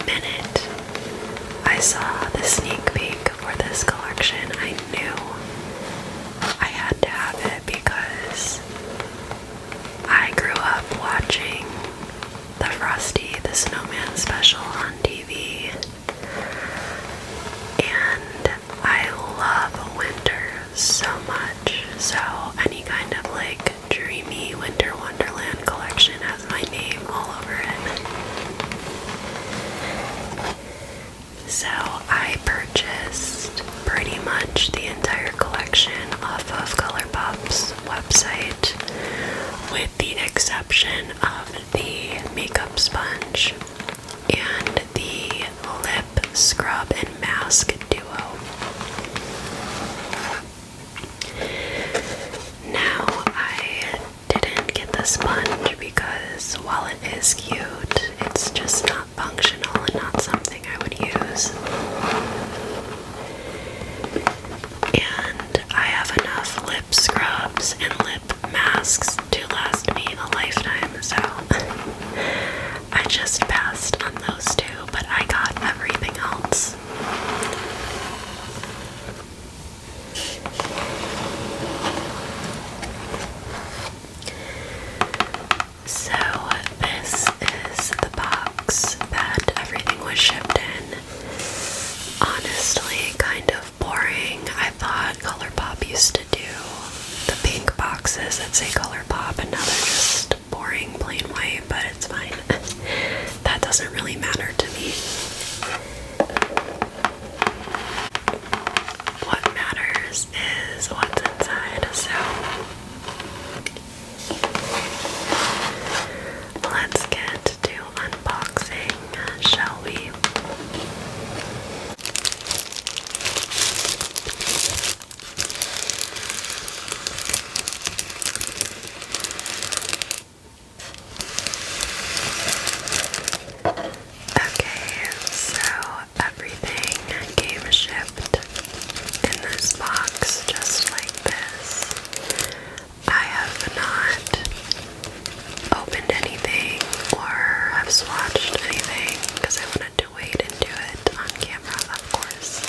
minute I saw the sneak peek for this collection, I knew I had to have it because I grew up watching the Frosty the Snowman special on TV, and I love winter so much, so any kind of like dreamy winter wonderland collection has my name all over it. So I purchased pretty much the entire collection off of Colourpop's website, with the exception of the makeup sponge and the lip scrub and mask duo. Now, I didn't get the sponge because while it is cute, it's just not functional and not something I would use. And I have enough lip scrubs and lip masks to last me a lifetime, so I just passed on those two, but I got everything else. So this is the box that everything was shipped in. Honestly, kind of boring. I thought Colourpop used to do the pink boxes that say Colourpop, and now they're just boring plain white, but it's fine. That doesn't really matter to me. What matters is what's inside, so let's get to unboxing, shall we? Okay, so everything came shipped in this box just like this. I have not opened anything or have swatched anything because I wanted to wait and do it on camera, of course.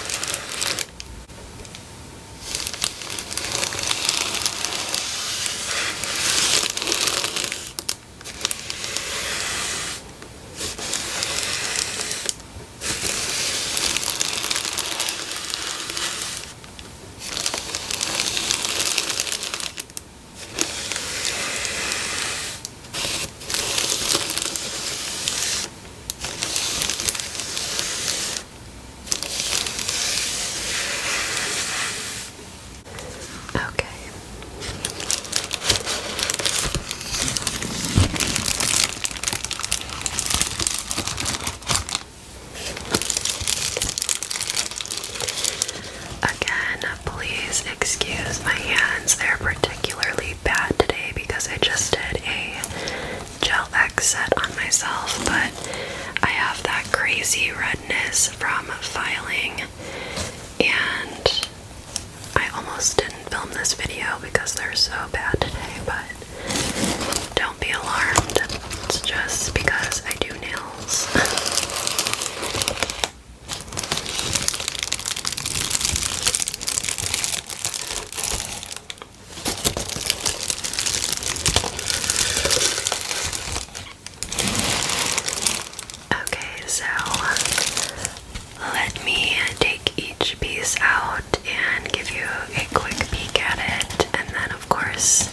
Okay. Again, please excuse my hands. They're particularly bad today because I just did a gel X set on myself, but I have that crazy redness from filing, and I almost didn't film this video because they're so bad today, but don't be alarmed. It's just because I do nails. Okay, so let me take each piece out and give you a quick peek at it, and then of course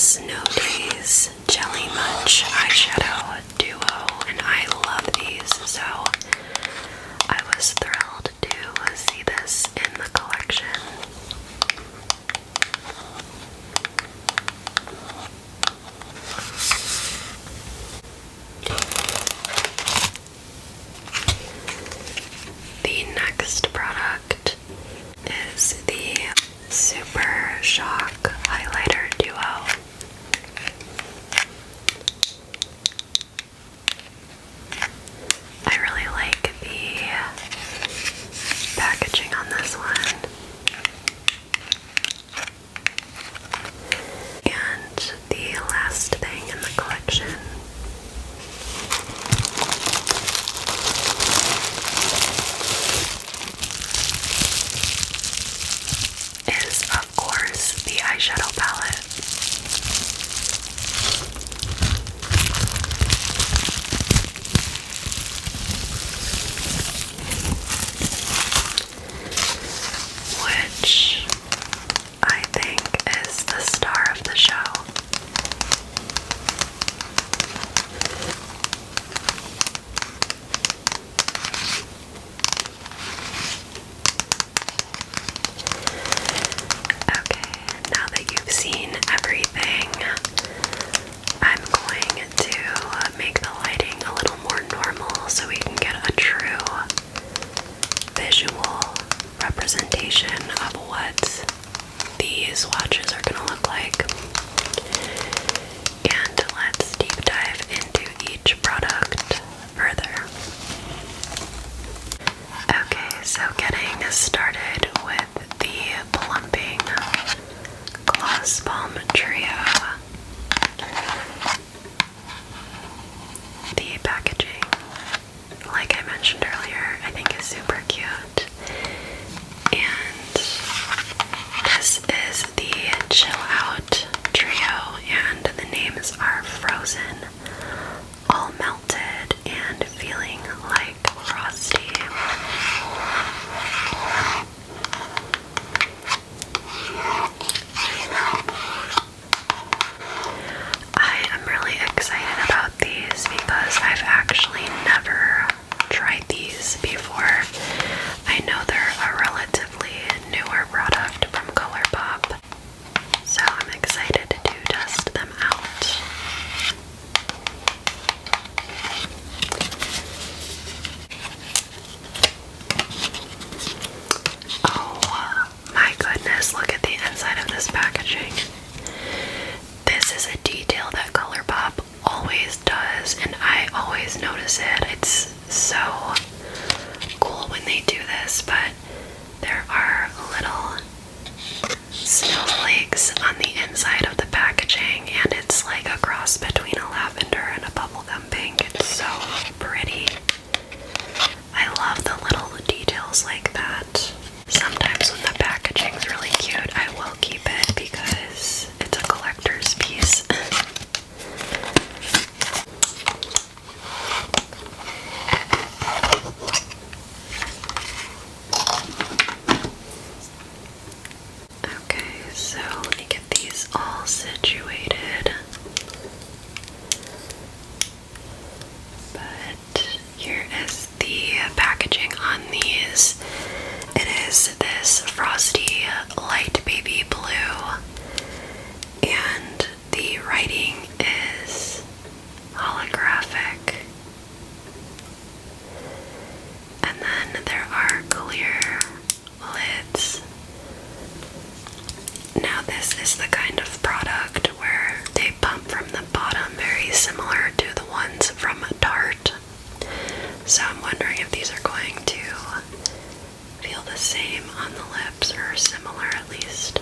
Snow Days Jelly Much Eyeshadow Duo, and I love these, so I was thrilled to see this in the collection. The next product is the Super Shock Highlighter Duo. I really like the packaging on this one. And the last thing in the collection is, of course, the Eyeshadow Palette. Which I think is the star of the show. Okay, now that you've seen everything, I'm going to make the lighting a little more normal so we can get a true visual representation of what these swatches are going to look like. And let's deep dive into each product further. Okay, so getting started with the Plumping Gloss Balm Trio. The packaging, like I mentioned earlier, I think is super cute. And this is the Chill Out Trio, and the names are Frozen, All Melted, and Feeling Like Frosty. I am really excited about these because I've actually never tried these before. I know they're a relatively newer product from Colourpop, so I'm excited to test them out. Oh my goodness, look at the inside of this packaging. This is a detail that Colourpop always does, and I always notice it. It's so cool when they do this, but there are little snowflakes on the inside of the packaging, and it's like a cross between a lavender and a bubblegum pink. It's so pretty. I love the little details like that. Sometimes when the packaging's really cute, I will keep it because it's a collector's piece. Okay, so let me get these all situated. But here is the packaging on these. It is this Frosty Light Baby Blue, and the writing is holographic. And then there are clear lids. Now this is the kind of product where they pump from the bottom, very similar to the ones from Tarte. So I'm wondering if these are going to feel the same on the lips, or similar at least.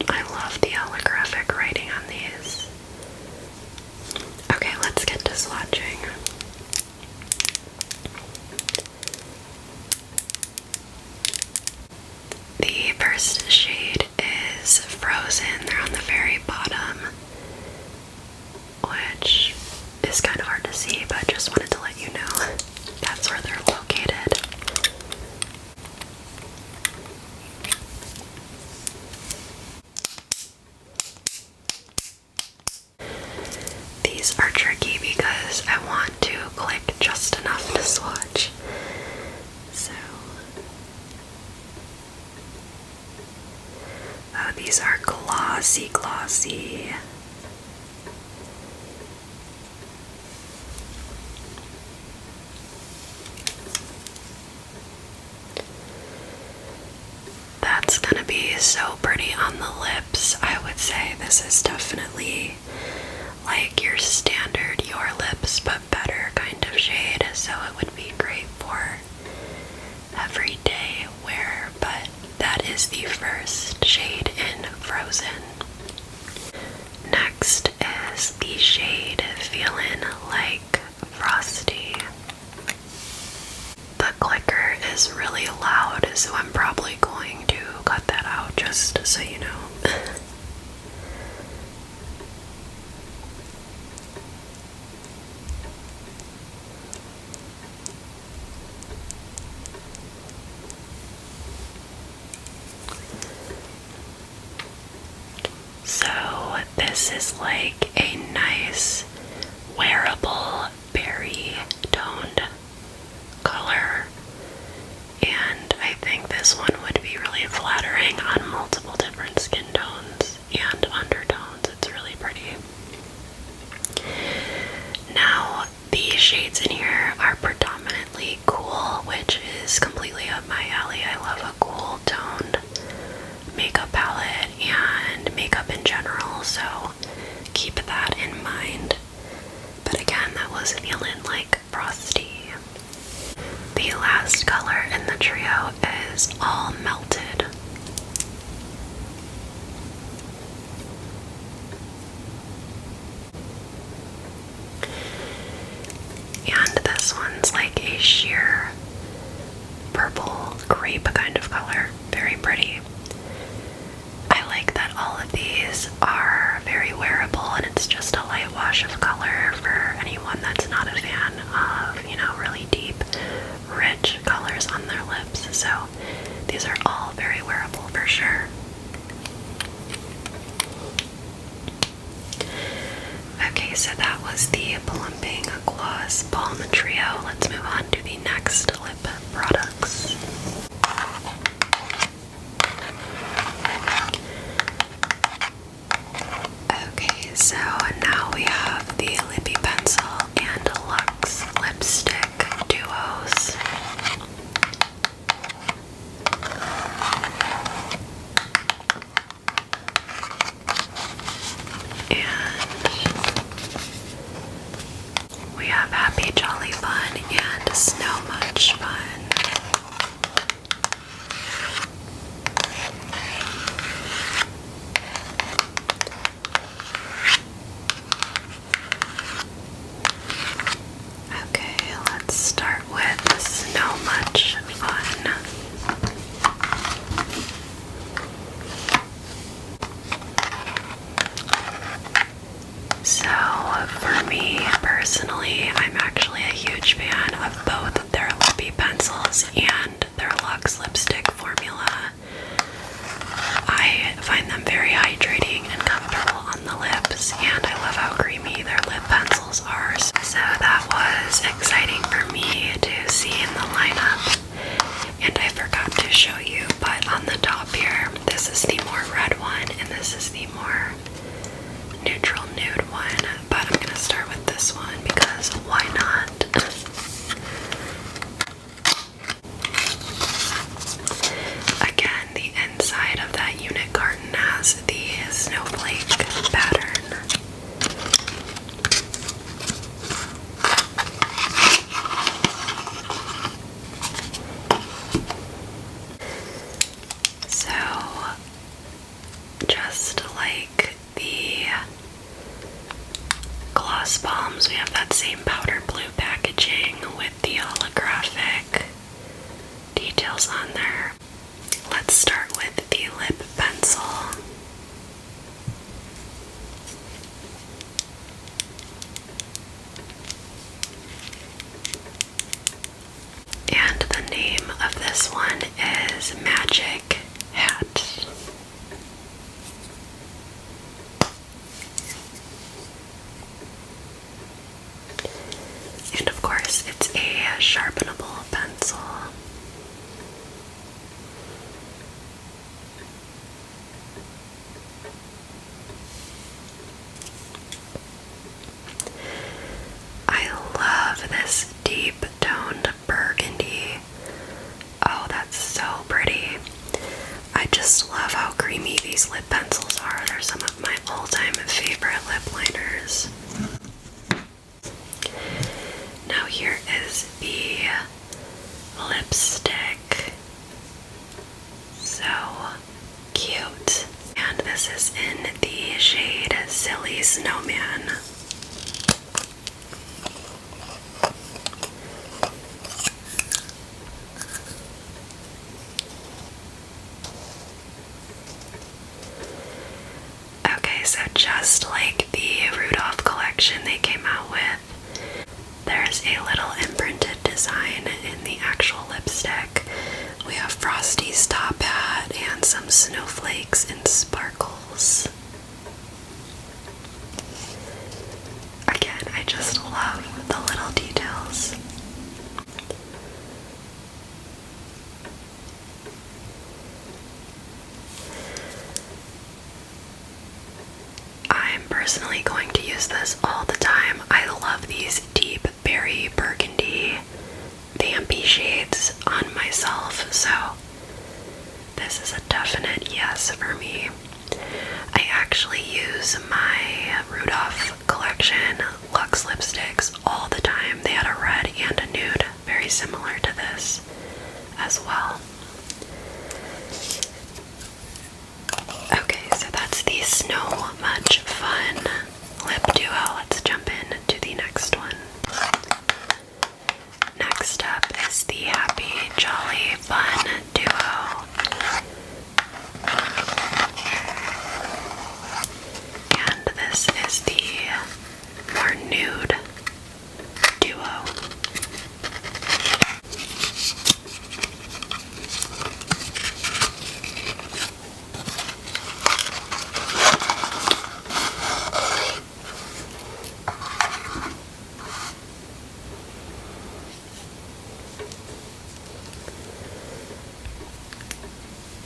I love the holographic writing on these. Okay, let's get to swatching. The first shade is Frozen. They're on the very bottom, which is kind of hard to see, but just wanted to let you know that's where they're located. these are glossy, glossy. That's gonna be so pretty on the lips. I would say this is definitely like your standard Your Lips but better kind of shade, so it would be great for everyday wear, but that is the first shade in Frozen. Next is the shade Feelin' Like Frosty. The clicker is really loud, so I'm probably going to cut that out just so you know. So this is like a nice wearable berry toned color, and I think this one would be really flattering on multiple different skin tones and undertones. It's really pretty. Now, the shades in here are predominantly cool, which is completely up my alley. I love a cool toned makeup palette and makeup in general, so keep that in mind. But again, that was Feelin' Like Frosty. The last color in the trio is All Melted. And this one's like a sheer purple grape kind of color. Very pretty. I like that all of these are very wearable, and it's just a light wash of color for anyone that's not a fan of, you know, really deep, rich colors on their lips. So these are all very wearable for sure. Okay, so that was the Plumping Gloss Balm Trio. Let's move on to the next lip products. Okay, so now we have the Lippy Pencil and Luxe Lipstick Duos. We have Happy Jolly Fun and Snow Much Fun. Okay, let's start with Snow Much Fun. So, for me personally, I'm actually a huge fan of both their lippy pencils and their Luxe lipstick formula. I find them very hydrating and comfortable on the lips, and I love how creamy their lip pencils are. So that was exciting for me to see in the lineup. And I forgot to show you, but on the top here, this is the more red one, and this is the more neutral nude one, but I'm gonna start with this one because why not? Again, the inside of that unit carton has the snowflake pattern. So, just like the gloss balms, we have that same powder blue packaging with the holographic details on there. Let's start with the lip pencil. And the name of this one is Magic Hat. And of course, it's a sharpenable pencil. just love how creamy these lip pencils are. They're some of my all-time favorite lip liners. Now here is the lipstick. So cute. And this is in the shade Silly Snowman. Okay, so just like the Rudolph collection they came out with, there's a little imprinted design in the actual lipstick. We have Frosty's top hat and some snowflakes and sparkles. Again, I just love the little details. I'm personally going to use this all the time. I love these deep berry burgundy vampy shades on myself, so this is a definite yes for me. I actually use my Rudolph collection Luxe lipsticks all the time. They had a red and a nude, very similar to this as well. Okay, so that's the So Much Fun lip duo. Let's jump in to the next one. Next up is the Happy Jolly Fun duo. And this is the more nude duo.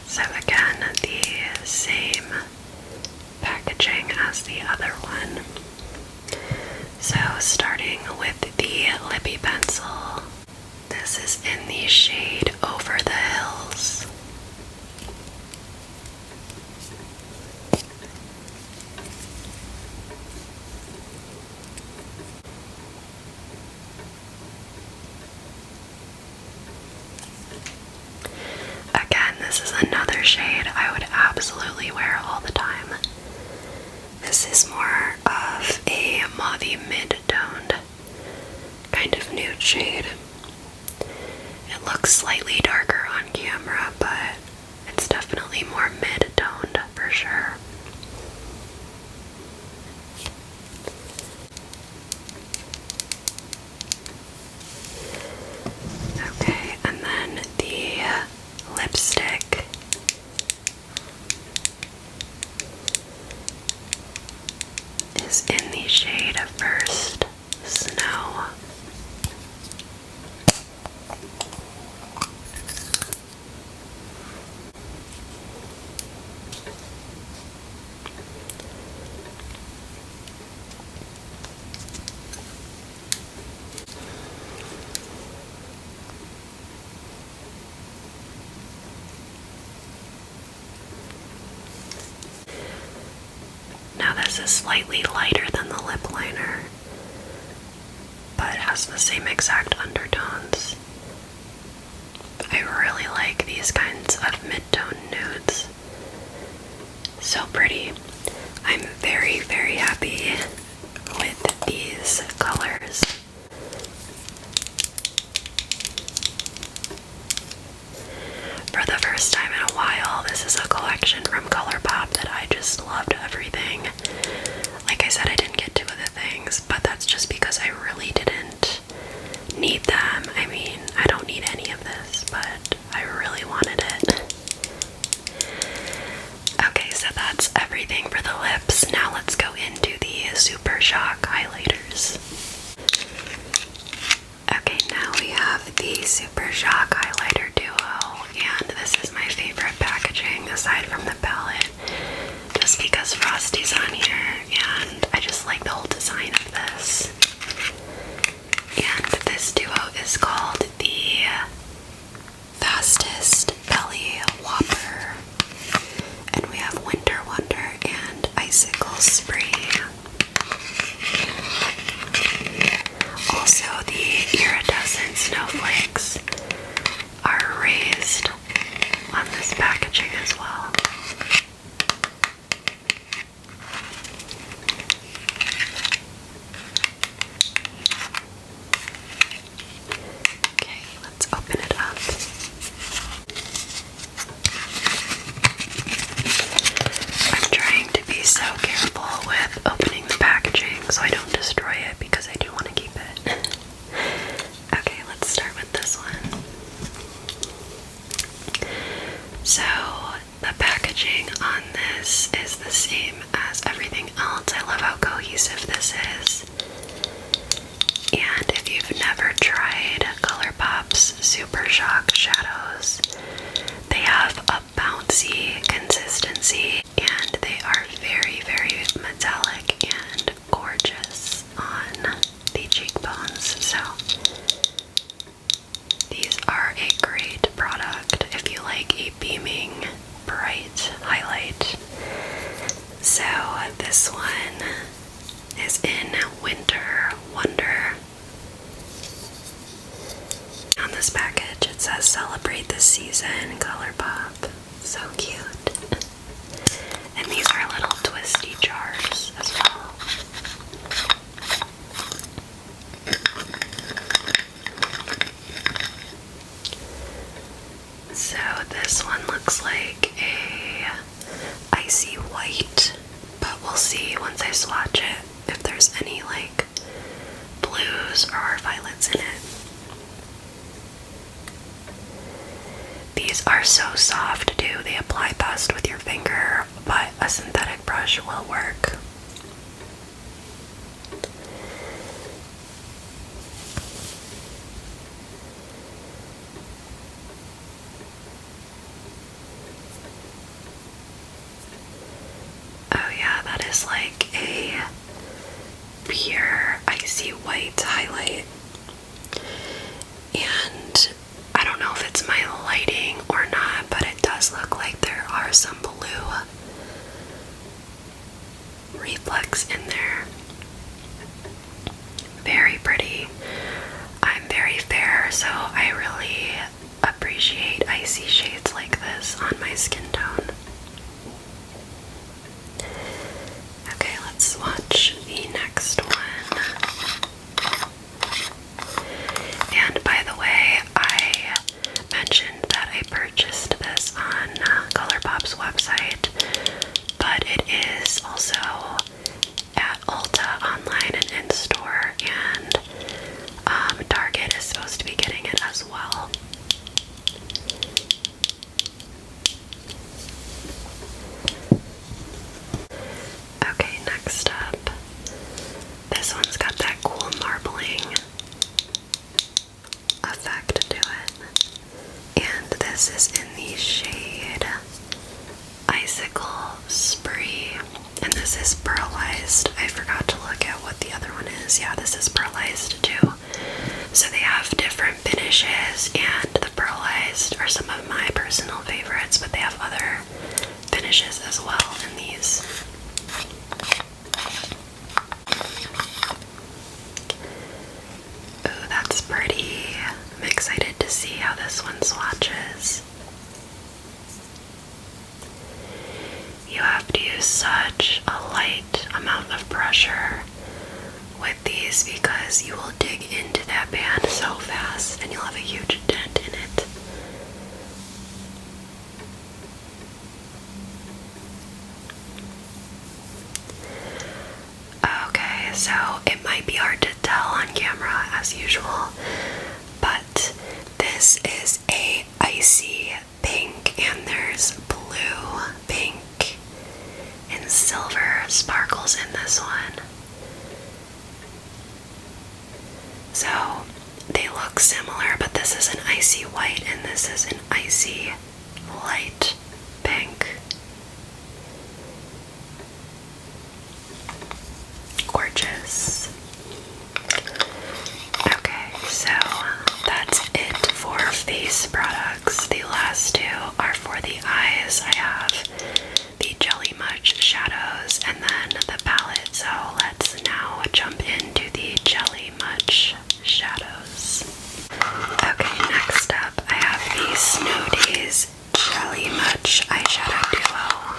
So again, the same packaging as the other one. So starting with the lippy pencil, this is in the shade Over the Hills. Again, this is another shade I would absolutely wear all the time. This is more of a mauvey mid-toned kind of nude shade. It looks slightly darker on camera, but it's definitely more mid-toned for sure. Okay, and then the lipstick is in the shade First Snow. Now this is slightly lighter than the lip liner, but it has the same exact undertones. I really like these kinds of mid-tone nudes. So pretty. I'm very, very happy with these colors. For the first time in a while, this is a collection from Colourpop that I just loved everything. Like I said, I didn't get two of the things, but that's just because I really didn't need them. I mean, I don't need any of this, but I really wanted it. Okay, so that's everything for the lips. Now let's go into the Super Shock highlighters. Okay, now we have the Super Shock highlighter duo, and this is my favorite packaging aside from the palette, just because Frosty's on here, and I just like the whole design of this. And this duo is called the Fastest Belly Whopper. So the packaging on this is the same as everything else. I love how cohesive this is. And if you've never tried Colourpop's Super Shock shadows, they have a bouncy consistency and they are very, very metallic and gorgeous on the cheekbones. So these are a great product if you like a beaming, bright highlight. So this one is in Winter Wonder. On this package it says celebrate the season, Colourpop. So cute. And these are little twisty jars as well. So this one looks like a icy white, but we'll see once I swatch it if there's any like blues or violets in it. These are so soft too, they apply best with your finger, but a synthetic brush will work. Oh yeah, that is like a pure icy white highlight. And I don't know if it's my lighting or not, but it does look like there are some blue reflex in there. Very pretty. I'm very fair, so I really appreciate icy shades like this on my skin tone. Okay, let's swatch the next one. And by the way, I mentioned that I purchased this on Colourpop's website, but it is also at Ulta online and in store, and Target is supposed to be getting it as well. Okay, next up, this one's got that cool marbling effect to it, and this is in the shade Icicle Spree, and this is pearlized. I forgot to look at what the other one is. Yeah, this is pearlized too. So they have different finishes, and the pearlized are some of my personal favorites, but they have other finishes as well in these. Ooh, that's pretty. I'm excited to see how this one swatches. You have to use such a light amount of pressure with these because you will dig into that band so fast and you'll have a huge dent in it. Okay, so it might be hard to tell on camera as usual, but this is a icy pink, and there's blue, pink, and silver sparkles in this one. So they look similar, but this is an icy white and this is an icy light pink. Gorgeous. Okay, so that's it for face products. The last two are for the eyes. I have the Jelly Much shadows and then the palette. So let's now jump into the Jelly Much shadows. Okay, next up I have the Snow Days Jelly Much eyeshadow duo.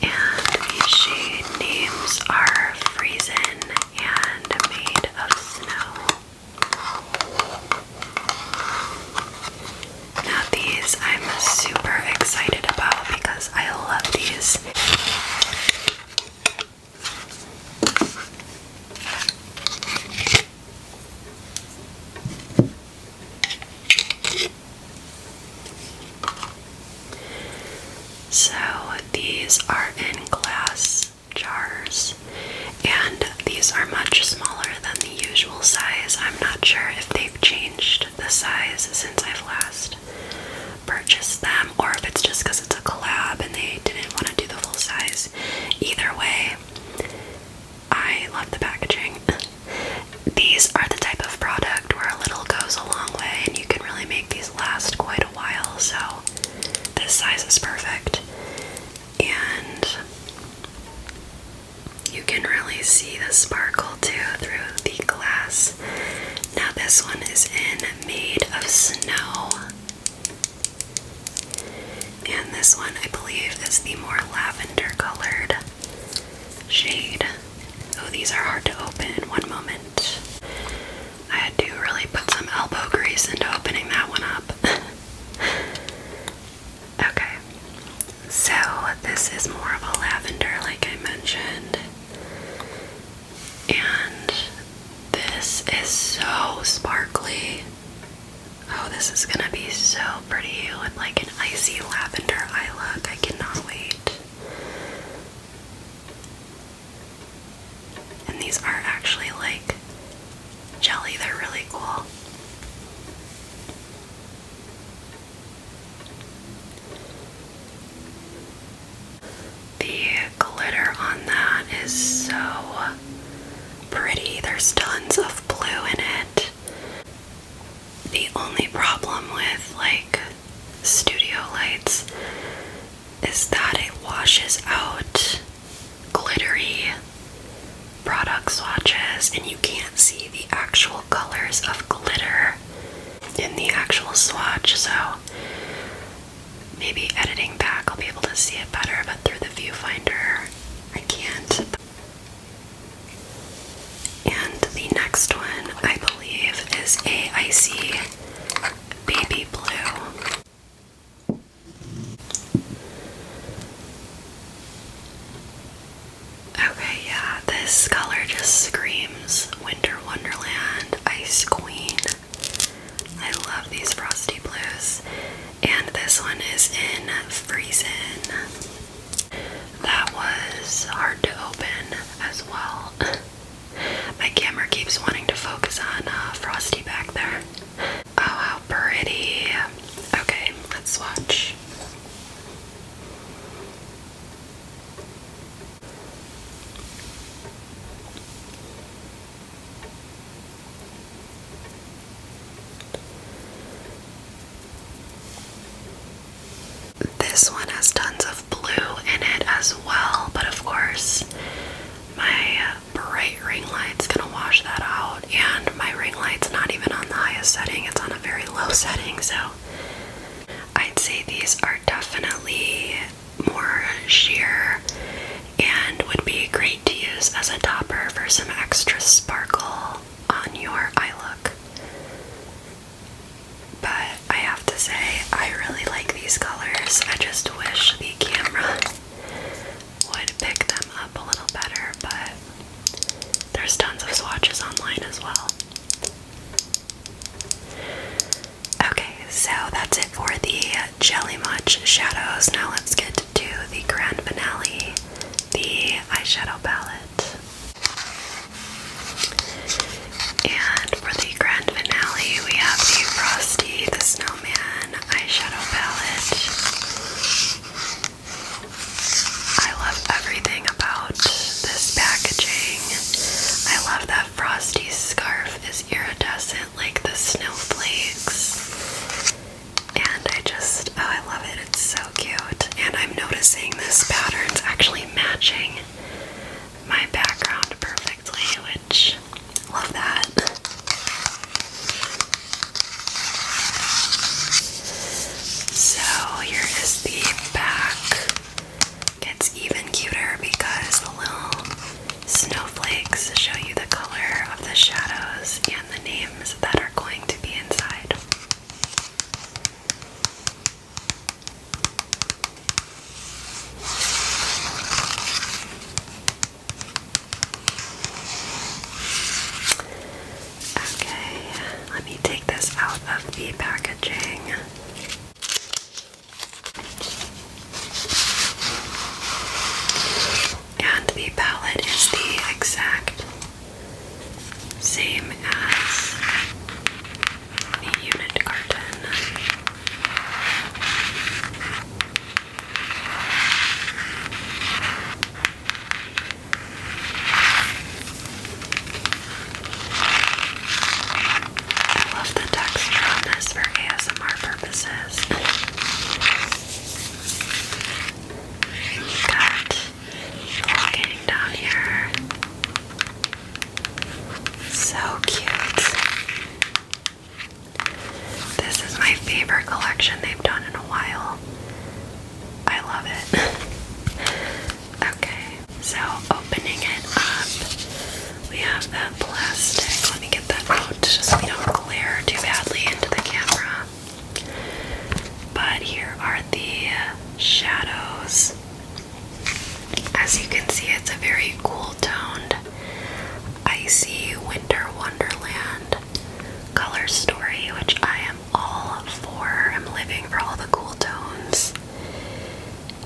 And the shade names are Freezin' and these are much smaller than the usual size. I'm not sure if they've changed the size since I've last purchased them, or if it's just because it's a collab and they didn't want to do the full size. Either way, I love the packaging. These are the type of product where a little goes a long way, and you can really make these last quite a while, so this size is perfect. And you can really see the sparkle too through the glass. Now this one is in Made of Snow, and this one I believe is the more lavender colored shade. Oh, these are hard to open. One moment. I had to really put some elbow grease into opening that one up. Okay, so this is more of a lavender, like I mentioned. And this is so sparkly. Oh, this is gonna be so pretty with like an icy lavender eye look. I cannot wait. And these are actually like jelly. They're really cool. The glitter on that is so pretty. There's tons of blue in it. The only problem with like studio lights is that it washes out glittery product swatches, and you can't see the actual colors of glitter in the actual swatch, so maybe editing back I'll be able to see it better, but through the viewfinder I can't. And the next one I believe is a icy baby blue. Okay, yeah, this color just screams Winter Wonderland, Ice Queen. I love these frosty blues. And this one is in Freezin. That was hard to open as well. My camera keeps wanting to focus on Frosty back there. Oh, how pretty. Okay, let's swatch. This one has tons of blue in it as well, but of course my bright ring light's gonna wash that out, and my ring light's not even on the highest setting, it's on a very low setting, so I'd say these are definitely more sheer and would be great to use as a topper for some extra sparkle on your eye look. But I have to say, I really like these colors. I just wish the camera would pick them up a little better, but there's tons of swatches online as well. Okay, so that's it for the Jelly Much shadows. Now let's get to the grand finale, the eyeshadow palette. And for the grand finale, we have the Frosty the Snowman eyeshadow palette. I love everything about this packaging. I love that Frosty's scarf is iridescent like the snowflakes. And I love it. It's so cute. And I'm noticing this pattern's actually matching my favorite collection they've done in a while. I love it. Okay, so opening it up, we have that plastic. Let me get that out just so we don't glare too badly into the camera. But here are the shadows. As you can see, it's a very cool toned, icy winter wonderland color story, which I am all for. I'm living for all the cool tones.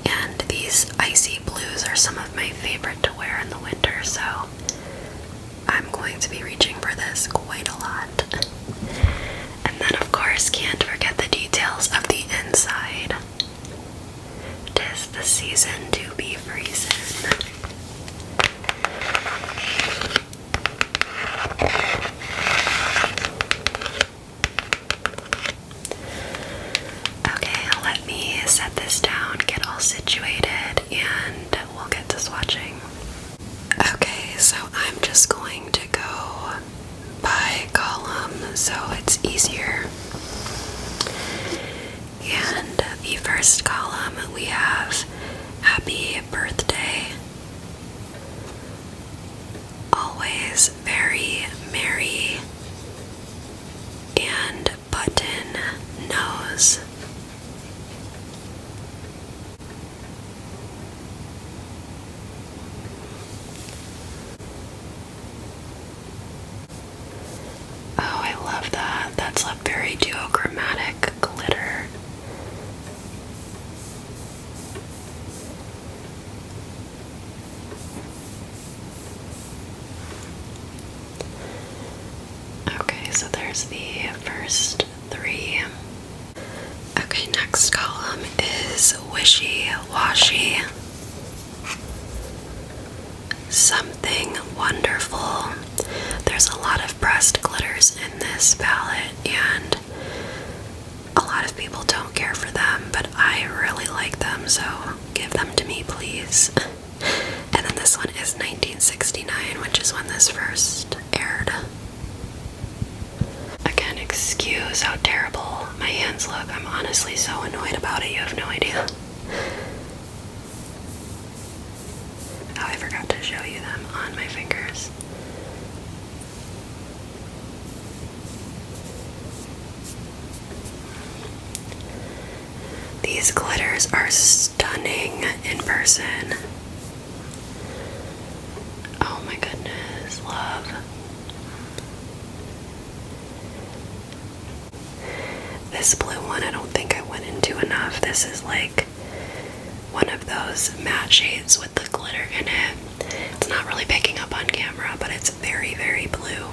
And these icy blues are some of my favorite to wear in the winter, so I'm going to be reaching for this quite a lot. And then, of course, can't forget the details of the inside. 'Tis the season to be freezing. Okay, let me set this down, get all situated, and we'll get to swatching. Okay, so I'm just going to go by column so it's easier. And the first column we have Happy Birthday. Always very merry. And Button Nose. Oh, I love that. That's a very duochromatic glitter. Okay, so there's the first three. Okay, next column is Wishy Washy. Something Wonderful. There's a lot of pressed glitters in this palette, and a lot of people don't care for them, but I really like them, so give them to me, please. And then this one is 1969, which is when this first aired. Again, excuse how terrible my hands look. I'm honestly so annoyed about it, you have no idea. Oh, I forgot to show you them on my fingers. These glitters are stunning in person. Oh my goodness, love. This blue one, I don't think I went into enough. This is like one of those matte shades with the glitter in it. It's not really picking up on camera, but it's very, very blue.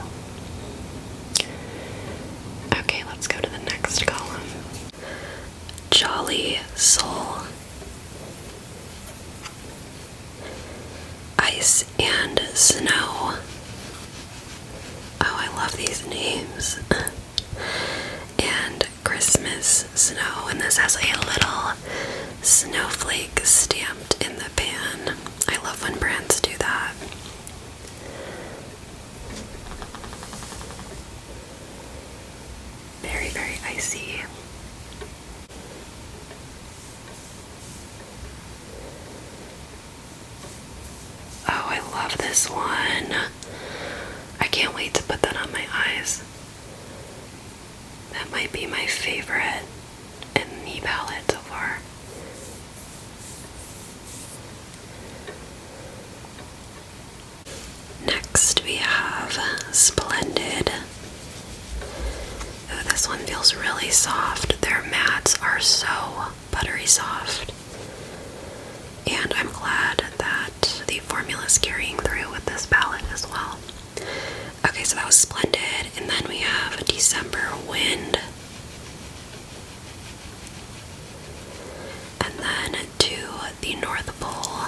Okay, let's go to the next column. Jolly Soul. Ice and Snow. Oh, I love these names. And Christmas Snow, and this has a little snowflake stamped in the pan. I love when brands do that. Very, very icy. Oh, I love this one. I can't wait to put that on my eyes. That might be my favorite in the palette so far. Next we have Splendid. Ooh, this one feels really soft. Their mattes are so buttery soft. And I'm glad that the formula is carrying through with this palette as well. Okay, so that was Splendid, and then we have December Wind. And then to the North Pole.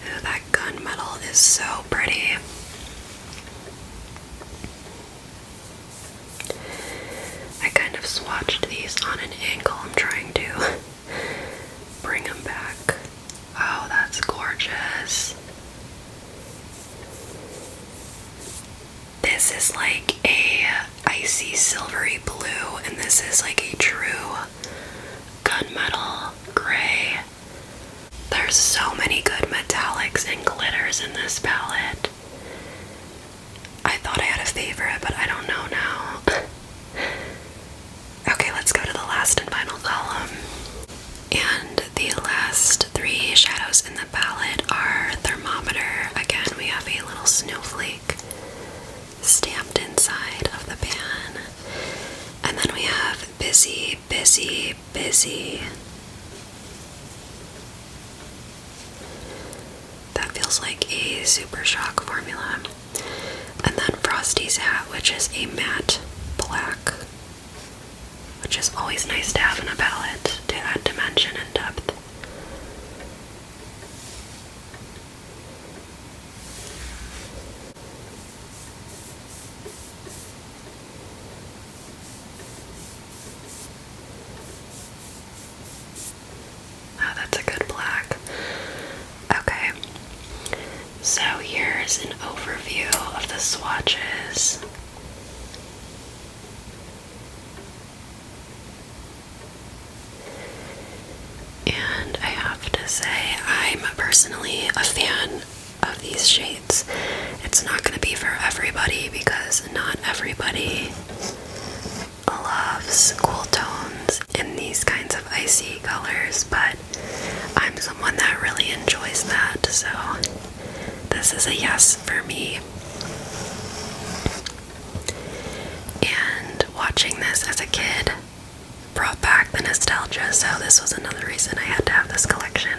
Ooh, that gunmetal is so pretty. I kind of swatched these on an angle. I'm trying to bring them back. Oh, that's gorgeous. gunmetal gray. There's so many good metallics and glitters in this palette. I thought I had a favorite, but I don't know now. Okay, let's go to the last and final column. And the last three shadows in the palette are Thermometer. Again, we have a little snowflake stamped inside of the pan. And then we have Busy, Busy, Busy. That feels like a Super Shock formula. And then Frosty's Hat, which is a matte black, which is always nice to have in a palette to add dimension and depth. Oh, that's a good black. Okay, so here's an overview of the swatches. And I have to say, I'm personally a fan of these shades. It's not going to be for everybody because not everybody loves cool tones in these kinds of icy colors, but I'm someone that really enjoys that, so this is a yes for me. And watching this as a kid brought back the nostalgia, so this was another reason I had to have this collection.